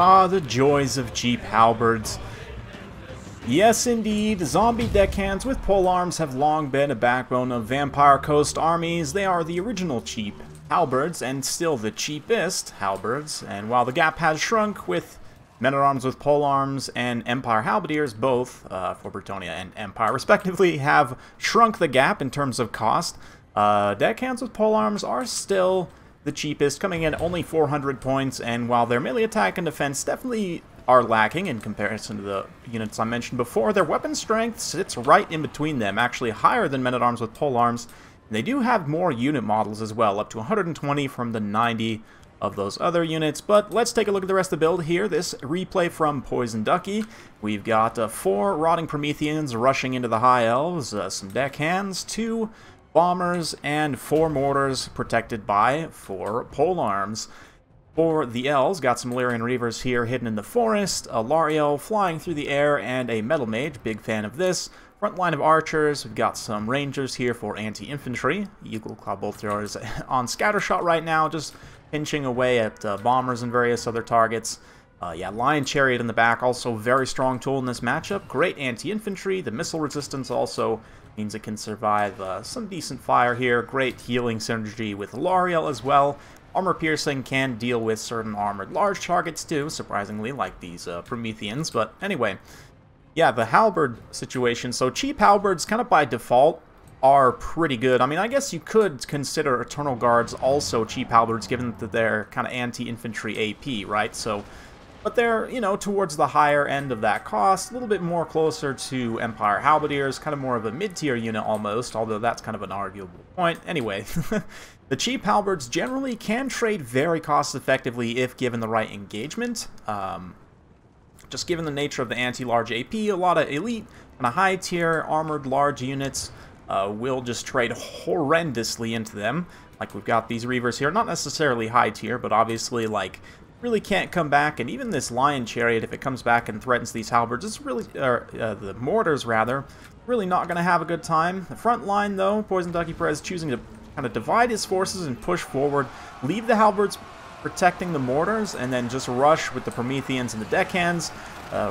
Ah, the joys of cheap halberds. Yes, indeed, zombie deckhands with polearms have long been a backbone of Vampire Coast armies. They are the original cheap halberds, and still the cheapest halberds. And while the gap has shrunk with men-at-arms with polearms and Empire halberdiers, both for Bretonnia and Empire respectively, have shrunk the gap in terms of cost, deckhands with polearms are still the cheapest, coming in only 400 points, and while their melee attack and defense definitely are lacking in comparison to the units I mentioned before, their weapon strength sits right in between them, actually higher than men-at-arms with polearms. And they do have more unit models as well, up to 120 from the 90 of those other units. But let's take a look at the rest of the build here. This replay from Poison Ducky. We've got 4 Rotting Prometheans rushing into the High Elves, some deckhands, 2 bombers, and 4 mortars protected by 4 polearms. For the elves, got some Lyrian Reavers here hidden in the forest, a Lariel flying through the air, and a Metal Mage, big fan of this. Front line of archers, we've got some rangers here for anti-infantry. Eagle Claw Bolt Throwers on scattershot right now, just pinching away at bombers and various other targets. Yeah, Lion Chariot in the back, also very strong tool in this matchup. Great anti-infantry. The missile resistance also means it can survive some decent fire here. Great healing synergy with Lariel as well. Armor piercing can deal with certain armored large targets too, surprisingly, like these Prometheans. But anyway, yeah, the halberd situation. So cheap halberds, kind of by default, are pretty good. I mean, I guess you could consider Eternal Guards also cheap halberds, given that they're kind of anti-infantry AP, right? So, but they're, you know, towards the higher end of that cost, a little bit more closer to Empire Halberdiers, kind of more of a mid-tier unit almost, although that's kind of an arguable point. Anyway, the cheap halberds generally can trade very cost-effectively if given the right engagement. Just given the nature of the anti-large AP, a lot of elite and a high-tier armored large units will just trade horrendously into them. Like we've got these Reavers here, not necessarily high-tier, but obviously like really can't come back, and even this Lion Chariot, if it comes back and threatens these halberds, it's really, the mortars rather, really not going to have a good time. The front line though, Poison Ducky Perez choosing to kind of divide his forces and push forward, leave the halberds protecting the mortars, and then just rush with the Prometheans and the deckhands.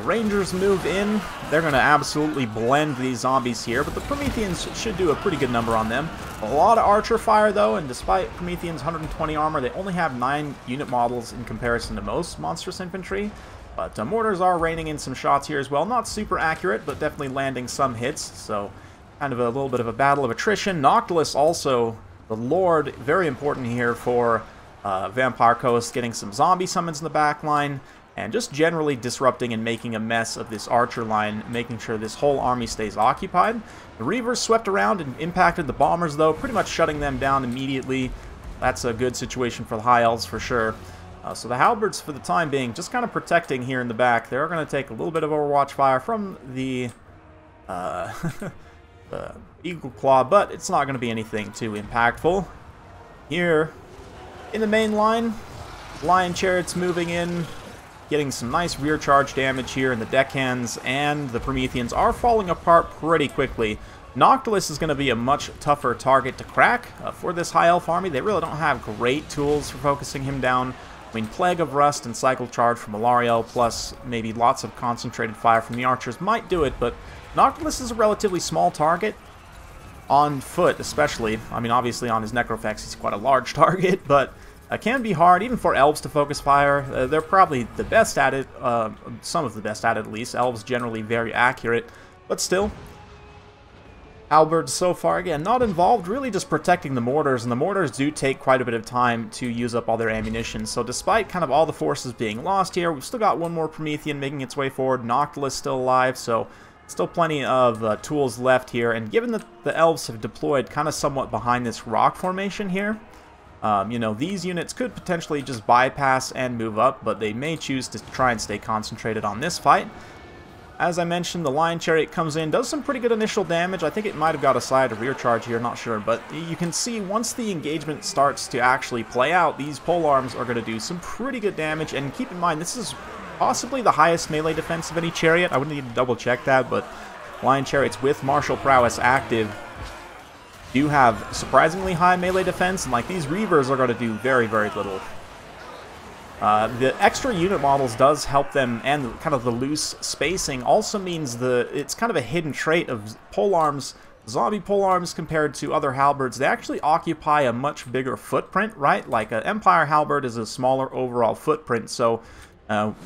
Rangers move in. They're going to absolutely blend these zombies here, but the Prometheans should do a pretty good number on them. A lot of archer fire, though, and despite Prometheans' 120 armor, they only have 9 unit models in comparison to most monstrous infantry. But mortars are raining in some shots here as well. Not super accurate, but definitely landing some hits, so kind of a little bit of a battle of attrition. Noctilus also, the Lord, very important here for Vampire Coast, getting some zombie summons in the back line, and just generally disrupting and making a mess of this archer line, making sure this whole army stays occupied. The Reavers swept around and impacted the bombers, though, pretty much shutting them down immediately. That's a good situation for the High Elves for sure. So the halberds, for the time being, just kind of protecting here in the back. They're going to take a little bit of overwatch fire from the Eagle Claw, but it's not going to be anything too impactful. Here in the main line, Lion Chariots moving in, getting some nice rear charge damage here, and the deckhands and the Prometheans are falling apart pretty quickly. Noctilus is going to be a much tougher target to crack for this High Elf army. They really don't have great tools for focusing him down. I mean, Plague of Rust and Cycle Charge from Alariel, plus maybe lots of concentrated fire from the archers might do it, but Noctilus is a relatively small target. On foot, especially. I mean, obviously on his Necrofex, he's quite a large target, but it can be hard, even for elves, to focus fire. They're probably the best at it, some of the best at it at least. Elves generally very accurate, but still. Halberds so far, again, not involved, really just protecting the mortars, and the mortars do take quite a bit of time to use up all their ammunition. So despite kind of all the forces being lost here, we've still got one more Promethean making its way forward. Noctilus still alive, so still plenty of tools left here, and given that the elves have deployed kind of somewhat behind this rock formation here, you know, these units could potentially just bypass and move up, but they may choose to try and stay concentrated on this fight. As I mentioned, the Lion Chariot comes in, does some pretty good initial damage. I think it might have got a side rear charge here, not sure. But you can see once the engagement starts to actually play out, these polearms are going to do some pretty good damage. And keep in mind, this is possibly the highest melee defense of any chariot. I wouldn't need to double check that, but Lion Chariots with Martial Prowess active do have surprisingly high melee defense. And like these Reavers are going to do very, very little. The extra unit models does help them, and kind of the loose spacing also means it's kind of a hidden trait of polearms, zombie polearms compared to other halberds. They actually occupy a much bigger footprint, right? Like an Empire halberd is a smaller overall footprint, so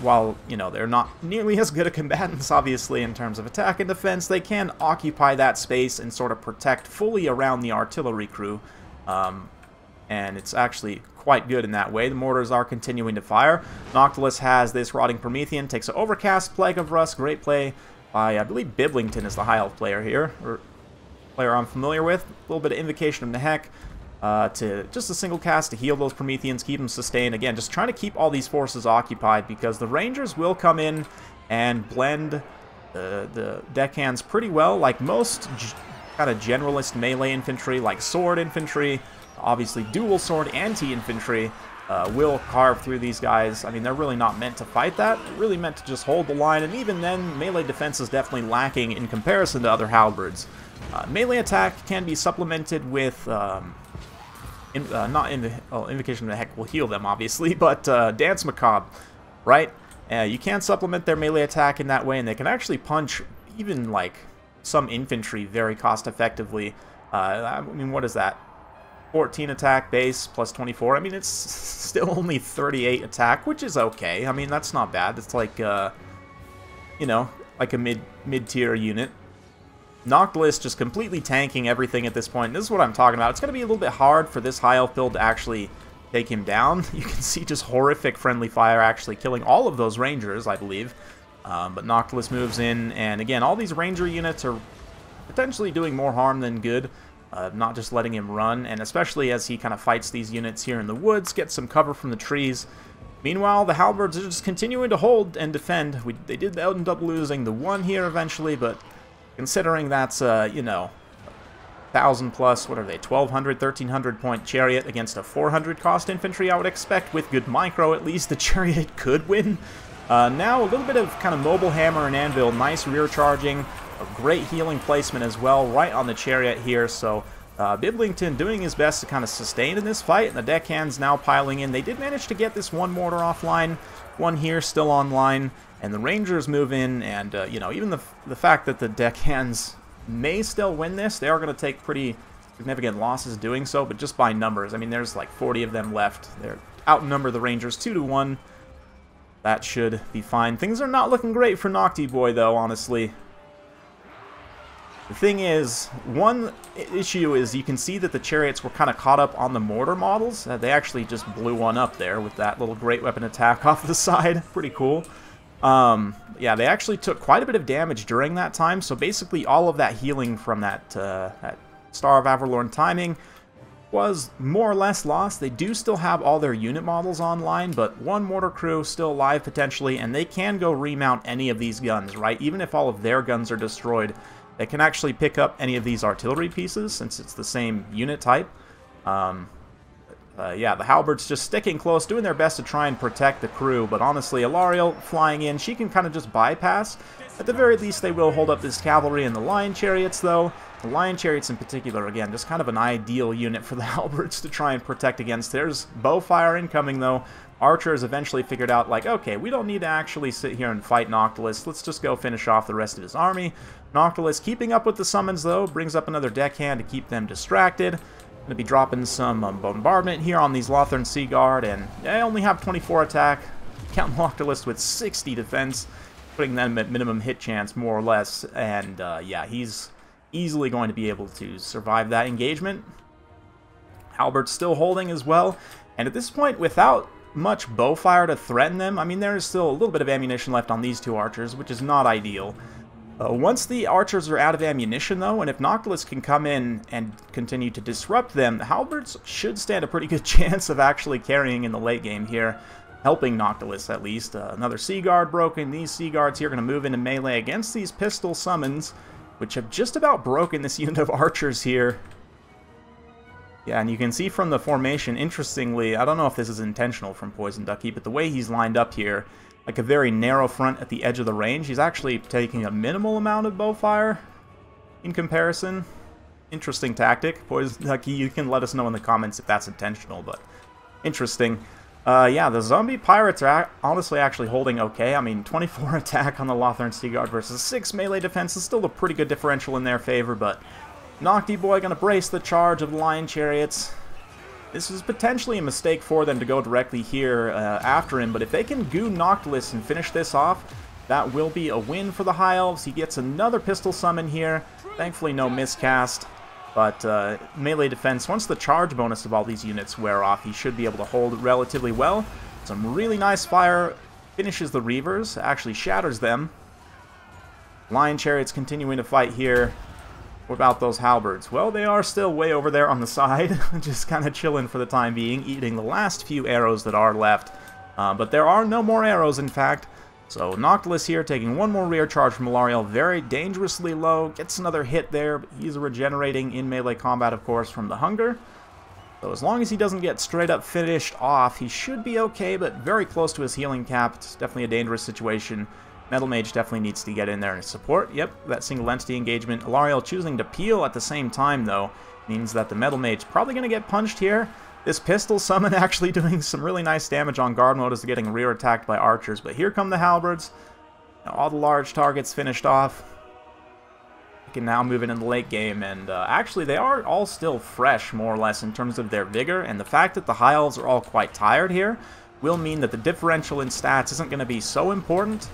while, you know, they're not nearly as good a combatants, obviously, in terms of attack and defense, they can occupy that space and sort of protect fully around the artillery crew. And it's actually quite good in that way. The mortars are continuing to fire. Noctilus has this Rotting Promethean, takes an Overcast, Plague of Rust, great play by, I believe, Biblington is the high elf player here, or player I'm familiar with. A little bit of Invocation of Nehek to just a single cast to heal those Prometheans, keep them sustained. Again, just trying to keep all these forces occupied because the Rangers will come in and blend the deckhands pretty well, like most kind of generalist melee infantry, like sword infantry. Obviously, dual sword anti-infantry will carve through these guys. I mean, they're really not meant to fight that. They're really meant to just hold the line, and even then, melee defense is definitely lacking in comparison to other halberds. Melee attack can be supplemented with, Invocation of the Heck will heal them, obviously, but Dance Macabre, right? You can supplement their melee attack in that way, and they can actually punch even, like, some infantry very cost-effectively. I mean, what is that? 14 attack base plus 24. I mean, it's still only 38 attack, which is okay. I mean, that's not bad. It's like, you know, like a mid-tier unit. Noctilus just completely tanking everything at this point. This is what I'm talking about. It's going to be a little bit hard for this high elf build to actually take him down. You can see just horrific friendly fire actually killing all of those rangers, I believe. But Noctilus moves in, and again, all these ranger units are potentially doing more harm than good. Not just letting him run, and especially as he kind of fights these units here in the woods, gets some cover from the trees. Meanwhile, the halberds are just continuing to hold and defend. They did end up losing the one here eventually, but considering that's, you know, 1,000 plus, what are they, 1,200, 1,300 point chariot against a 400 cost infantry, I would expect with good micro at least the chariot could win. Now a little bit of kind of mobile hammer and anvil, nice rear charging. A great healing placement as well, right on the chariot here, so Biblington doing his best to kind of sustain in this fight, and the deckhands now piling in. They did manage to get this one mortar offline, one here still online, and the Rangers move in, and, you know, even the fact that the deckhands may still win this, they are going to take pretty significant losses doing so, but just by numbers. I mean, there's like 40 of them left. They're outnumber the Rangers 2-1. That should be fine. Things are not looking great for Nocti Boy, though, honestly. The thing is, one issue is you can see that the chariots were kind of caught up on the mortar models. They actually just blew one up there with that little great weapon attack off the side. Pretty cool. Yeah, they actually took quite a bit of damage during that time, so basically all of that healing from that Star of Averlorn timing was more or less lost. They do still have all their unit models online, but one mortar crew still alive potentially, and they can go remount any of these guns, right? Even if all of their guns are destroyed, they can actually pick up any of these artillery pieces since it's the same unit type. Yeah, the halberds just sticking close, doing their best to try and protect the crew, but honestly, Alariel flying in, she can kind of just bypass. At the very least, they will hold up this cavalry and the Lion Chariots, though. The Lion Chariots in particular, again, just kind of an ideal unit for the halberds to try and protect against. There's bow fire incoming, though. Archers eventually figured out, like, okay, we don't need to actually sit here and fight Noctilus. Let's just go finish off the rest of his army. Noctilus keeping up with the summons, though, brings up another deckhand to keep them distracted. Going to be dropping some bombardment here on these Lothern Sea Guard, and they only have 24 attack. Count Noctilus with 60 defense, putting them at minimum hit chance, more or less. And, yeah, he's easily going to be able to survive that engagement. Halbert's still holding as well, and at this point, without much bow fire to threaten them, I mean, there is still a little bit of ammunition left on these two archers, which is not ideal. Once the archers are out of ammunition, though, and if Noctilus can come in and continue to disrupt them, the halberds should stand a pretty good chance of actually carrying in the late game here. helping Noctilus at least. Another Sea Guard broken. These Sea Guards here are going to move into melee against these pistol summons, which have just about broken this unit of archers here. Yeah, and you can see from the formation, interestingly, I don't know if this is intentional from Poison Ducky, but the way he's lined up here, like a very narrow front at the edge of the range, he's actually taking a minimal amount of bow fire in comparison. Interesting tactic. Poison Ducky, you can let us know in the comments if that's intentional, but interesting. Yeah, the zombie pirates are honestly actually holding okay. I mean, 24 attack on the Lothern Sea Guard versus 6 melee defense is still a pretty good differential in their favor, but Nocti Boy gonna brace the charge of the Lion Chariots. This is potentially a mistake for them to go directly here after him, but if they can goo Noctilus and finish this off, that will be a win for the High Elves. He gets another pistol summon here. Thankfully no miscast, but melee defense, once the charge bonus of all these units wear off, he should be able to hold relatively well. Some really nice fire, finishes the Reavers, actually shatters them. Lion Chariots continuing to fight here. What about those halberds? Well, they are still way over there on the side, just kind of chilling for the time being, eating the last few arrows that are left. But there are no more arrows, in fact. So Noctilus here taking one more rear charge from Alarielle, very dangerously low, gets another hit there, but he's regenerating in melee combat, of course, from the hunger. So as long as he doesn't get straight up finished off, he should be okay, but very close to his healing cap. It's definitely a dangerous situation. Metal Mage definitely needs to get in there and support. Yep, that single entity engagement. Alarielle choosing to peel at the same time, though, means that the Metal Mage probably going to get punched here. This pistol summon actually doing some really nice damage on guard mode as getting rear attacked by archers. But here come the halberds. Now all the large targets finished off. We can now move into the late game, and actually they are all still fresh, more or less, in terms of their vigor. And the fact that the High Elves are all quite tired here will mean that the differential in stats isn't going to be so important.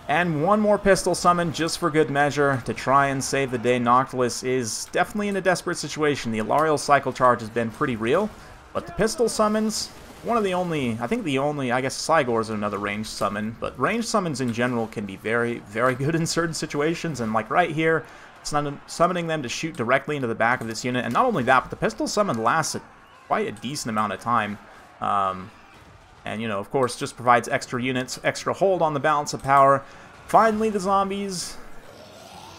And one more pistol summon just for good measure to try and save the day. Noctilus is definitely in a desperate situation. The Alarielle cycle charge has been pretty real, but the pistol summons, one of the only, I think the only, I guess Cygor's another ranged summon, but ranged summons in general can be very, very good in certain situations, and like right here, it's summoning them to shoot directly into the back of this unit, and not only that, but the pistol summon lasts quite a decent amount of time. And, you know, of course, just provides extra units, extra hold on the balance of power. Finally, the zombies,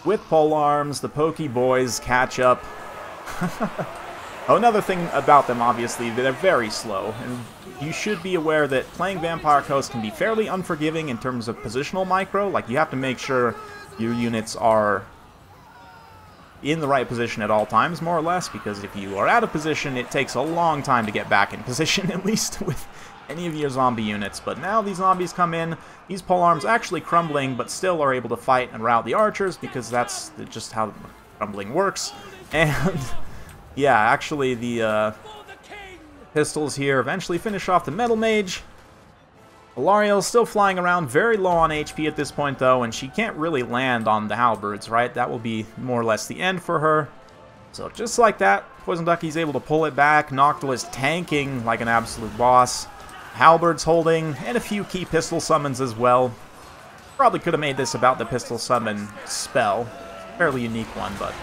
with polearms, the Pokey Boys catch up. Oh, another thing about them, obviously, they're very slow. And you should be aware that playing Vampire Coast can be fairly unforgiving in terms of positional micro. Like, you have to make sure your units are in the right position at all times, more or less, because if you are out of position, it takes a long time to get back in position, at least with any of your zombie units. But now these zombies come in, these polearms actually crumbling, but still are able to fight and rout the archers, because that's just how crumbling works. And yeah, actually the pistols here eventually finish off the Metal Mage. Alarielle still flying around, very low on HP at this point though, and she can't really land on the halberds, right? That will be more or less the end for her. So just like that, Poison Ducky's able to pull it back, Noctilus tanking like an absolute boss. Halberds holding, and a few key pistol summons as well. Probably could have made this about the pistol summon spell. Fairly unique one, but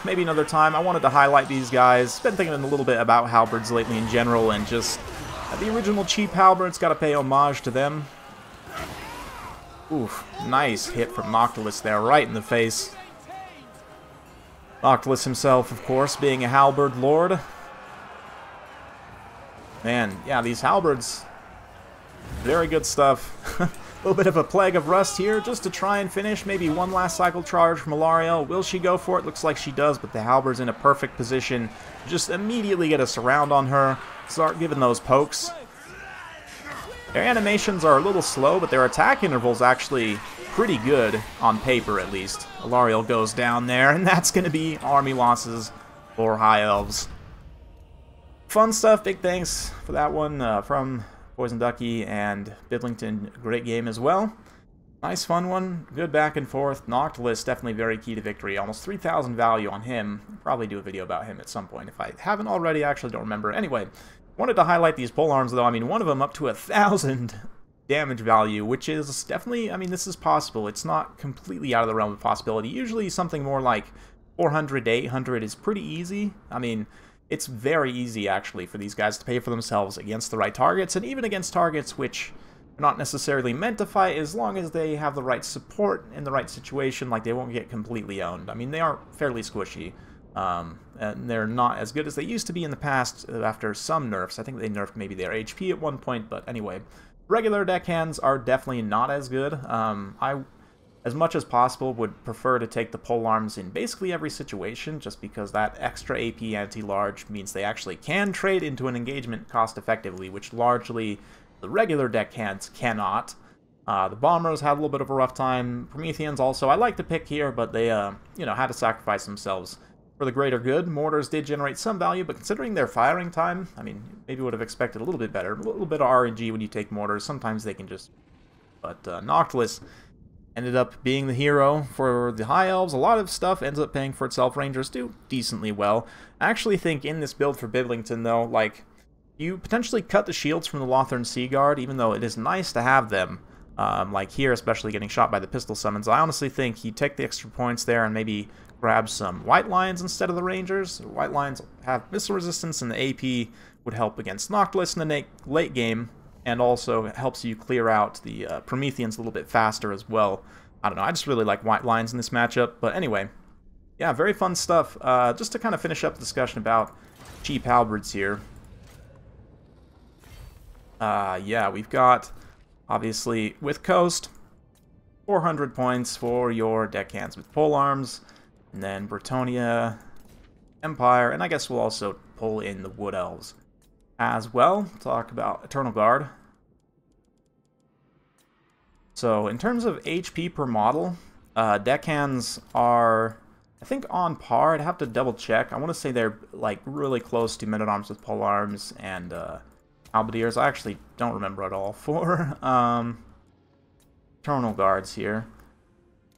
maybe another time. I wanted to highlight these guys. Been thinking a little bit about halberds lately in general, and just the original cheap halberds, gotta pay homage to them. Oof, nice hit from Noctilus there, right in the face. Noctilus himself, of course, being a halberd lord. Man, yeah, these halberds, very good stuff. A little bit of a plague of rust here, just to try and finish. Maybe one last cycle charge from Alarielle. Will she go for it? Looks like she does, but the halberd's in a perfect position. Just immediately get a surround on her, start giving those pokes. Their animations are a little slow, but their attack interval's actually pretty good, on paper at least. Alarielle goes down there, and that's going to be army losses for High Elves. Fun stuff, big thanks for that one from Poison Ducky and Bidlington. Great game as well. Nice fun one, good back and forth. Noctilus definitely very key to victory, almost 3,000 value on him. I'll probably do a video about him at some point if I haven't already. I actually don't remember. Anyway, wanted to highlight these polearms though. I mean, one of them up to 1,000 damage value, which is definitely, I mean, this is possible. It's not completely out of the realm of possibility. Usually something more like 400 to 800 is pretty easy. I mean, it's very easy, actually, for these guys to pay for themselves against the right targets, and even against targets which are not necessarily meant to fight, as long as they have the right support in the right situation, like they won't get completely owned. I mean, they are fairly squishy, and they're not as good as they used to be in the past after some nerfs. I think they nerfed maybe their HP at one point, but anyway. Regular deckhands are definitely not as good. I, as much as possible, would prefer to take the polearms in basically every situation, just because that extra AP anti-large means they actually can trade into an engagement cost-effectively, which largely the regular deckhands cannot. The bombers had a little bit of a rough time. Prometheans also I like to pick here, but they you know, had to sacrifice themselves for the greater good. Mortars did generate some value, but considering their firing time, I mean, maybe would have expected a little bit better. A little bit of RNG when you take mortars. Sometimes they can just... But Noctilus ended up being the hero for the High Elves. A lot of stuff ends up paying for itself. Rangers do decently well. I actually think in this build for Bidlington, though, like, you potentially cut the shields from the Lothern Sea Guard, even though it is nice to have them. Like here, especially getting shot by the pistol summons. I honestly think you take the extra points there and maybe grab some White Lions instead of the Rangers. White Lions have missile resistance, and the AP would help against Noctilus in the late game, and also helps you clear out the Prometheans a little bit faster as well. I don't know, I just really like White Lions in this matchup, but anyway. Yeah, very fun stuff. Just to kind of finish up the discussion about cheap halberds here. Yeah, we've got, obviously, with Coast, 400 points for your deckhands with polearms, and then Bretonnia, Empire, and I guess we'll also pull in the Wood Elves as well. Talk about Eternal Guard. So, in terms of HP per model, deckhands are, I think, on par. I'd have to double check. I want to say they're, like, really close to Men-at-Arms with polearms and, Halberdiers. I actually don't remember at all for Eternal Guards here.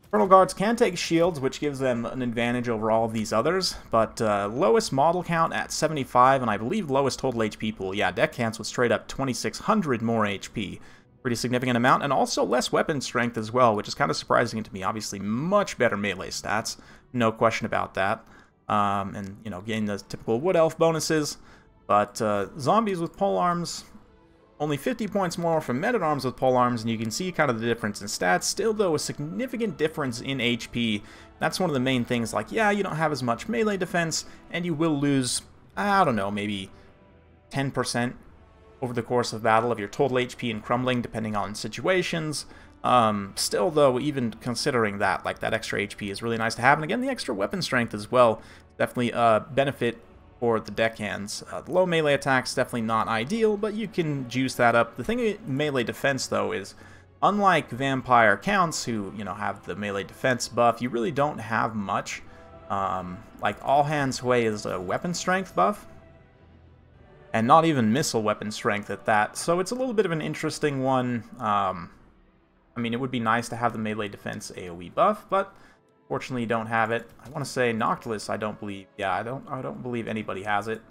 Eternal Guards can take shields, which gives them an advantage over all of these others, but lowest model count at 75, and I believe lowest total HP pool. Yeah, deckhands with straight up 2,600 more HP. Pretty significant amount, and also less weapon strength as well, which is kind of surprising to me. Obviously, much better melee stats, no question about that. And, you know, getting the typical Wood Elf bonuses. But zombies with polearms, only 50 points more from Men-at-Arms with polearms, and you can see kind of the difference in stats. Still, though, a significant difference in HP. That's one of the main things. Like, yeah, you don't have as much melee defense, and you will lose, I don't know, maybe 10% over the course of battle of your total HP in crumbling, depending on situations. Still, though, even considering that, like, that extra HP is really nice to have. And again, the extra weapon strength as well, definitely a benefit for the deckhands. The low melee attack's definitely not ideal, but you can juice that up. The thing with melee defense, though, is unlike Vampire Counts, who, you know, have the melee defense buff, you really don't have much. Like, All Hands Hwei is a weapon strength buff, and not even missile weapon strength at that, so it's a little bit of an interesting one. I mean, it would be nice to have the melee defense AoE buff, but fortunately, you don't have it. I want to say Noctilus, I don't believe. Yeah, I don't believe anybody has it.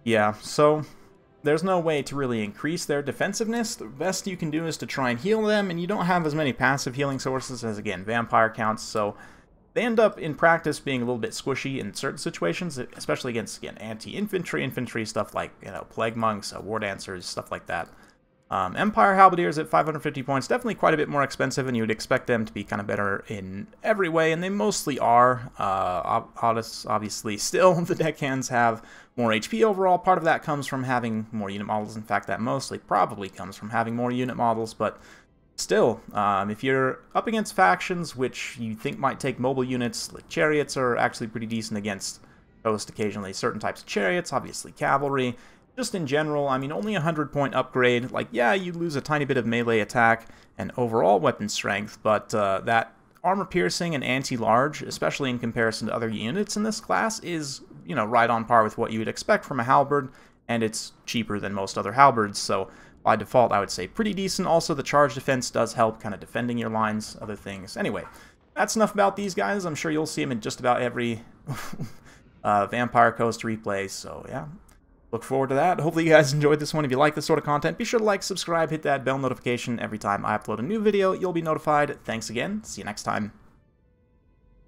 Yeah, so there's no way to really increase their defensiveness. The best you can do is to try and heal them, and you don't have as many passive healing sources as, again, Vampire Counts, so they end up, in practice, being a little bit squishy in certain situations, especially against, again, anti-infantry, stuff like, you know, Plague Monks, War Dancers, stuff like that. Empire Halberdiers at 550 points, definitely quite a bit more expensive, and you would expect them to be kind of better in every way, and they mostly are. Obviously, still, the deckhands have more HP overall. Part of that comes from having more unit models. In fact, that mostly probably comes from having more unit models, but still, if you're up against factions which you think might take mobile units, like chariots are actually pretty decent against Ghost occasionally. Certain types of chariots, obviously cavalry. Just in general, I mean, only a 100-point upgrade. Like, yeah, you lose a tiny bit of melee attack and overall weapon strength, but that armor piercing and anti-large, especially in comparison to other units in this class, is, you know, right on par with what you would expect from a halberd, and it's cheaper than most other halberds, so by default, I would say pretty decent. Also, the charge defense does help kind of defending your lines, other things. Anyway, that's enough about these guys. I'm sure you'll see them in just about every Vampire Coast replay, so yeah. Look forward to that. Hopefully you guys enjoyed this one. If you like this sort of content, be sure to like, subscribe, hit that bell notification. Every time I upload a new video, you'll be notified. Thanks again. See you next time.